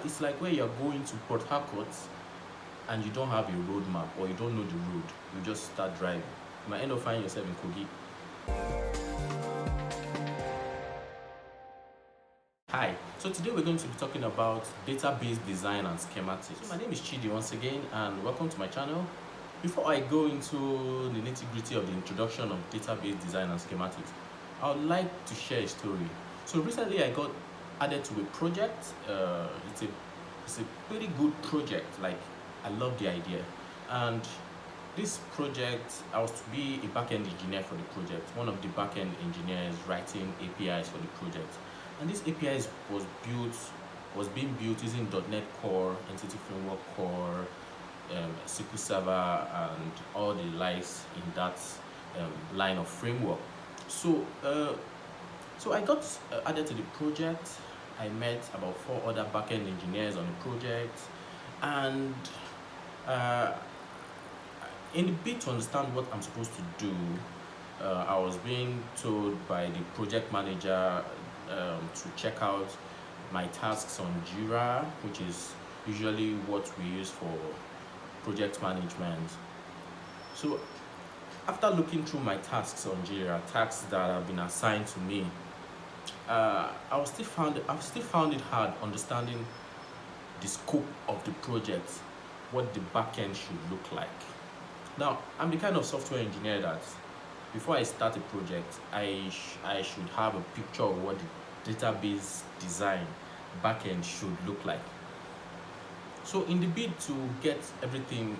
it's like where you're going to Port Harcourt and you don't have a road map or you don't know the road. You just start driving. You might end up finding yourself in Kogi. Hi, so today we're going to be talking about database design and schematics. So my name is Chidi once again, and welcome to my channel. Before I go into the nitty-gritty of the introduction of database design and schematics, I would like to share a story. So recently I got added to a project. It's a pretty good project. Like, I love the idea, and this project, I was to be a back-end engineer for the project, one of the back-end engineers writing APIs for the project. And this APIs was being built using .NET Core, Entity Framework Core, SQL Server, and all the likes in that line of framework. So, so I got added to the project. I met about 4 other back-end engineers on the project, and in the bid to understand what I'm supposed to do, I was being told by the project manager to check out my tasks on Jira, which is usually what we use for project management. So after looking through my tasks on Jira, tasks that have been assigned to me, I still found it hard understanding the scope of the project, what the backend should look like. Now, I'm the kind of software engineer that before I start a project, I should have a picture of what the database design backend should look like. So in the bid to get everything,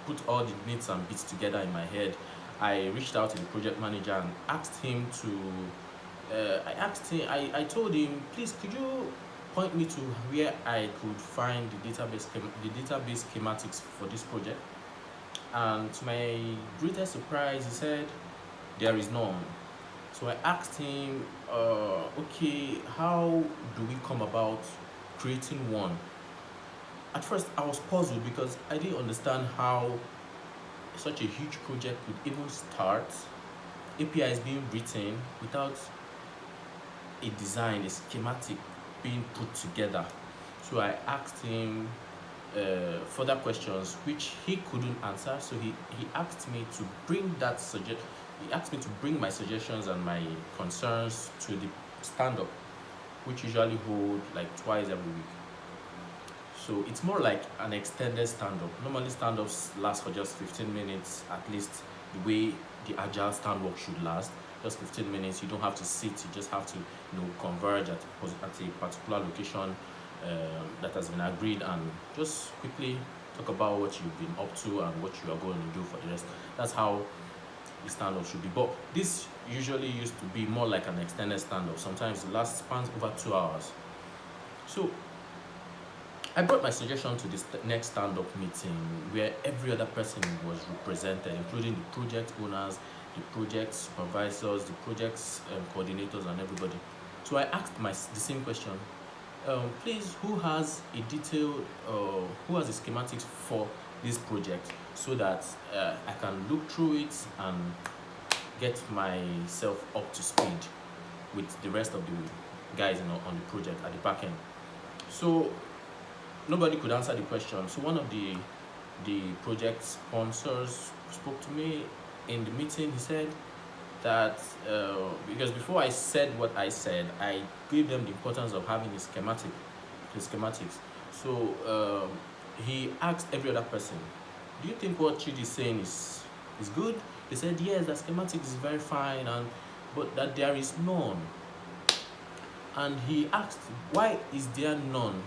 put all the needs and bits together in my head, I reached out to the project manager and asked him to. I told him, please, could you point me to where I could find the database schematics for this project? And to my greatest surprise, he said there is none. So I asked him, okay, how do we come about creating one? At first, I was puzzled because I didn't understand how such a huge project could even start. APIs being written without a design, a schematic being put together. So I asked him further questions which he couldn't answer. So he asked me to bring my suggestions and my concerns to the stand-up, which usually hold like twice every week. So it's more like an extended stand-up. Normally stand-ups last for just 15 minutes, at least the way the agile stand-up should last. Just 15 minutes. You don't have to sit, you just have to converge at a particular location that has been agreed, and just quickly talk about what you've been up to and what you are going to do for the rest. That's how the stand-up should be. But this usually used to be more like an extended stand-up. Sometimes the last spans over 2 hours. So I brought my suggestion to this next stand-up meeting where every other person was represented, including the project owners, the project supervisors, the project's coordinators, and everybody. So I asked the same question. Please, who has a detailed, who has the schematics for this project, so that I can look through it and get myself up to speed with the rest of the guys on the project at the back end. So nobody could answer the question. So one of the project sponsors spoke to me in the meeting. He said that because before I said what I said, I gave them the importance of having the schematics. So he asked every other person, do you think what Chidi is saying is good? They said yes, the schematic is very fine, but that there is none. And he asked, why is there none?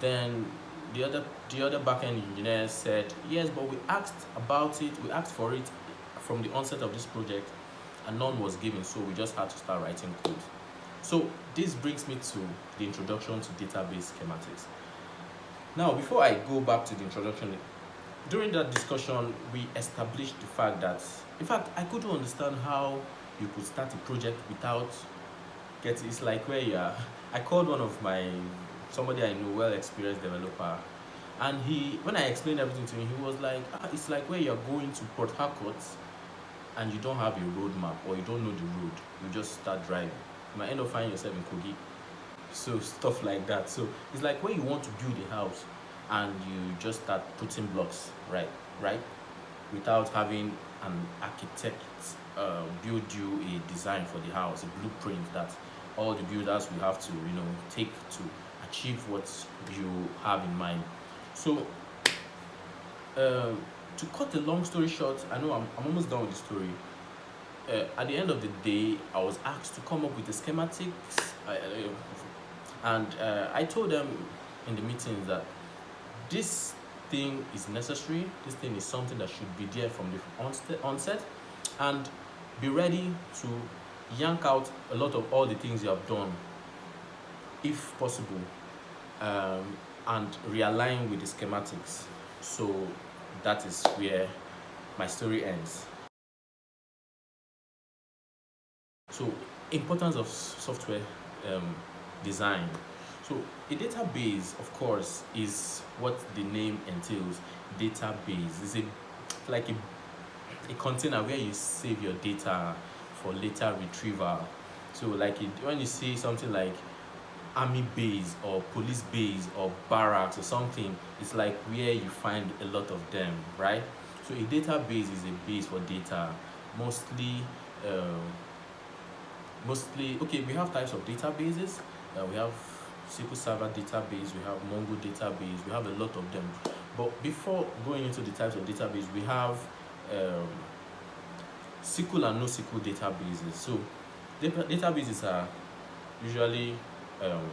Then the other backend engineers said, yes, but we asked about it, we asked for it from the onset of this project, and none was given, so we just had to start writing code. So this brings me to the introduction to database schematics. Now, before I go back to the introduction, during that discussion, we established the fact that, in fact, I couldn't understand how you could start a project without getting. It's like where I called somebody I know, well-experienced developer, and when I explained everything to him, he was like, it's like where you're going to Port Harcourt and you don't have a road map or you don't know the road, you just start driving. You might end up finding yourself in Kogi. So stuff like that. So it's like when you want to build a house and you just start putting blocks, right, without having an architect build you a design for the house, a blueprint that all the builders will have to take to achieve what you have in mind. So uh, to cut a long story short, I know I'm almost done with the story. At the end of the day, I was asked to come up with the schematics, and I told them in the meetings that this thing is necessary. This thing is something that should be there from the onset, and be ready to yank out a lot of all the things you have done, if possible, and realign with the schematics. So that is where my story ends. So, importance of software um, design. So, a database, of course, is what the name entails. Database is a container where you save your data for later retrieval. So, like when you see something like army base or police base or barracks or something, it's like where you find a lot of them, right? So, a database is a base for data, mostly. Um, Mostly, okay, we have types of databases. We have SQL Server database, we have Mongo database, we have a lot of them. But before going into the types of database, we have um, SQL and NoSQL databases. So databases are usually, um,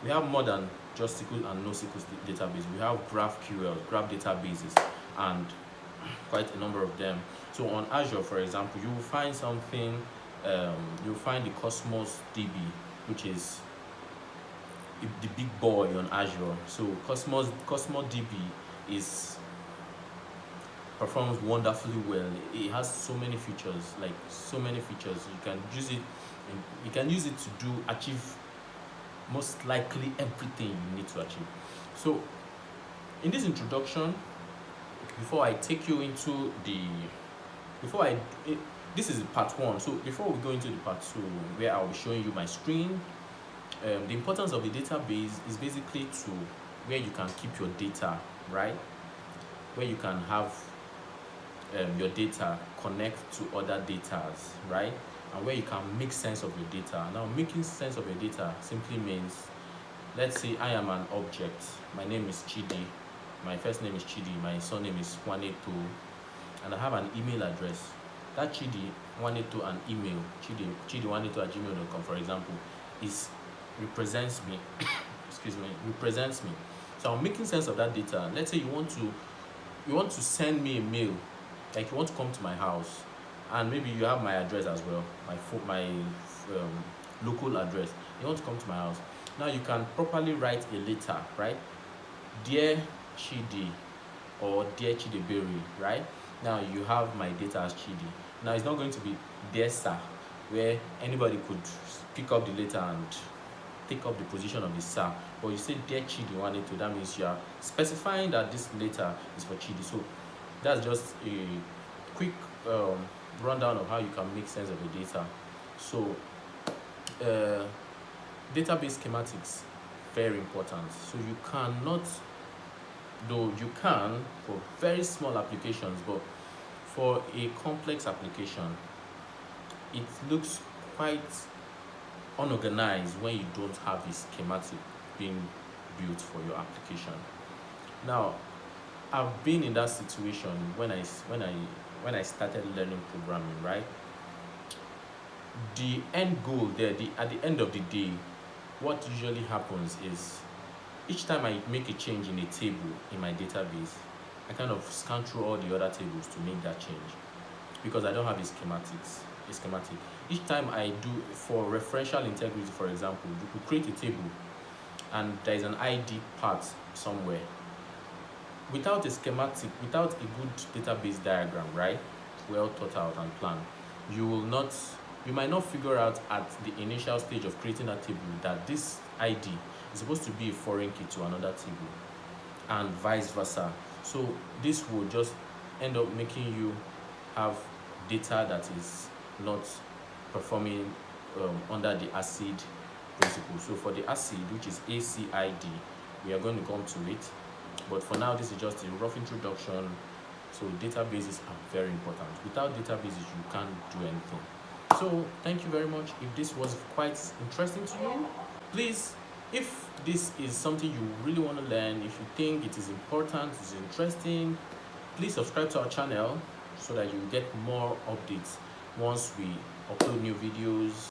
we have more than just SQL and NoSQL database. We have GraphQL, graph databases, and quite a number of them. So on Azure, for example, you will find something, you'll find the Cosmos DB, which is the big boy on Azure. So Cosmos DB is performs wonderfully well. It has so many features, like so many features. You can use it. You can use it to achieve most likely everything you need to achieve. So in this introduction, before I take you into the before I it, this is part one. So before we go into the part two, where I'll be showing you my screen, the importance of the database is basically to where you can keep your data, right? Where you can have your data connect to other data, right? And where you can make sense of your data. Now, making sense of your data simply means, let's say I am an object. My name is Chidi. My first name is Chidi. My surname is Nwaneto. And I have an email address. That Chidi Nwaneto, an email, chidi182@gmail.com, for example, represents me. Excuse me, represents me. So I'm making sense of that data. Let's say you want to send me a mail, like you want to come to my house, and maybe you have my address as well, my local address. You want to come to my house. Now you can properly write a letter, right? Dear Chidi, or Dear Chidiberry, right? Now you have my data as Chidi. Now it's not going to be Dear Sir, where anybody could pick up the letter and take up the position of the sir. But you say Dear Chidi Nwaneto, that means you are specifying that this letter is for Chidi. So that's just a quick rundown of how you can make sense of the data. So database schematics, very important. So you cannot, though you can for very small applications, but for a complex application, it looks quite unorganized when you don't have a schematic being built for your application. Now, I've been in that situation when I started learning programming, right? The end goal there, at the end of the day, what usually happens is each time I make a change in a table in my database, I kind of scan through all the other tables to make that change, because I don't have a schematic. Each time I do, for referential integrity, for example, you could create a table and there is an ID part somewhere. Without a schematic, without a good database diagram, right, well thought out and planned, you might not figure out at the initial stage of creating that table that this ID is supposed to be a foreign key to another table, and vice versa. So this will just end up making you have data that is not performing under the ACID principles. So for the acid, which is ACID, we are going to come to it. But for now, this is just a rough introduction. So databases are very important. Without databases, you can't do anything. So thank you very much. If this was quite interesting to you, please, if this is something you really want to learn, if you think it is important, it's interesting, please subscribe to our channel so that you get more updates once we upload new videos.